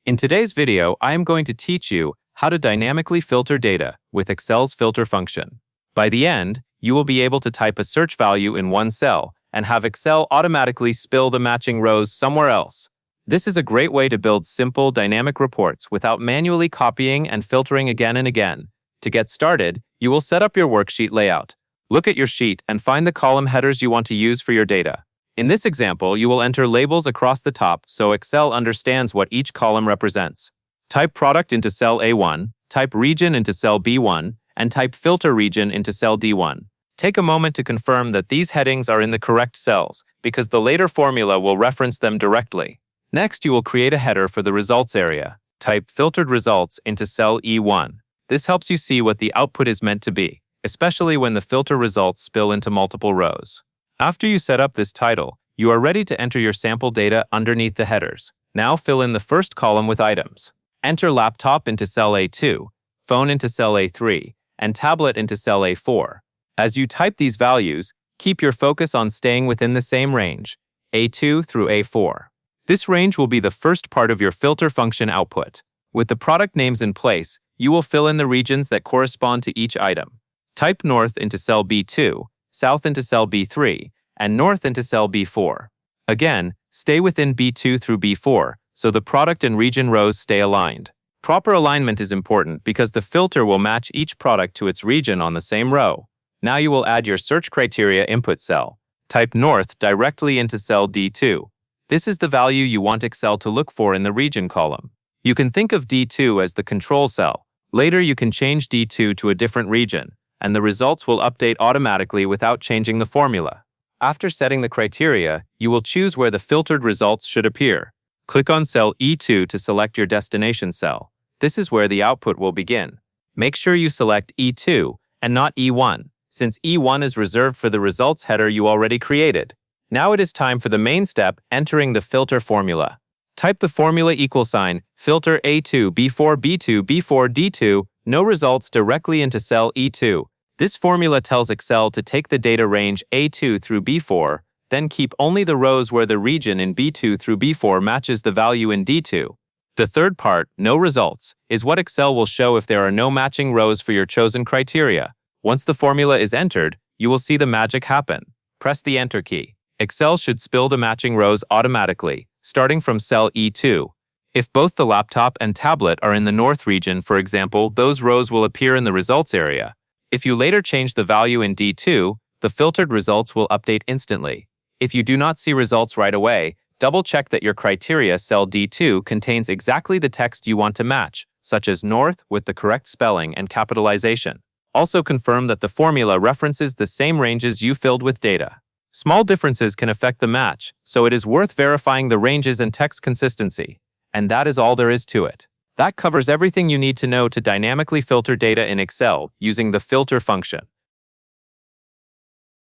In today's video, I am going to teach you how to dynamically filter data with Excel's filter function. By the end, you will be able to type a search value in one cell and have Excel automatically spill the matching rows somewhere else. This is a great way to build simple, dynamic reports without manually copying and filtering again and again. To get started, you will set up your worksheet layout. Look at your sheet and find the column headers you want to use for your data. In this example, you will enter labels across the top so Excel understands what each column represents. Type product into cell A1, type region into cell B1, and type filter region into cell D1. Take a moment to confirm that these headings are in the correct cells, because the later formula will reference them directly. Next, you will create a header for the results area. Type filtered results into cell E1. This helps you see what the output is meant to be, especially when the filter results spill into multiple rows. After you set up this title, you are ready to enter your sample data underneath the headers. Now fill in the first column with items. Enter laptop into cell A2, phone into cell A3, and tablet into cell A4. As you type these values, keep your focus on staying within the same range, A2 through A4. This range will be the first part of your filter function output. With the product names in place, you will fill in the regions that correspond to each item. Type north into cell B2, south into cell B3, and north into cell B4. Again, stay within B2 through B4, so the product and region rows stay aligned. Proper alignment is important because the filter will match each product to its region on the same row. Now you will add your search criteria input cell. Type north directly into cell D2. This is the value you want Excel to look for in the region column. You can think of D2 as the control cell. Later you can change D2 to a different region, and the results will update automatically without changing the formula. After setting the criteria, you will choose where the filtered results should appear. Click on cell E2 to select your destination cell. This is where the output will begin. Make sure you select E2 and not E1, since E1 is reserved for the results header you already created. Now it is time for the main step, entering the filter formula. Type the formula =, filter A2, B4, B2, B4, D2, no results directly into cell E2. This formula tells Excel to take the data range A2 through B4, then keep only the rows where the region in B2 through B4 matches the value in D2. The third part, no results, is what Excel will show if there are no matching rows for your chosen criteria. Once the formula is entered, you will see the magic happen. Press the Enter key. Excel should spill the matching rows automatically, starting from cell E2. If both the laptop and tablet are in the north region, for example, those rows will appear in the results area. If you later change the value in D2, the filtered results will update instantly. If you do not see results right away, double-check that your criteria cell D2 contains exactly the text you want to match, such as north with the correct spelling and capitalization. Also confirm that the formula references the same ranges you filled with data. Small differences can affect the match, so it is worth verifying the ranges and text consistency. And that is all there is to it. That covers everything you need to know to dynamically filter data in Excel using the filter function.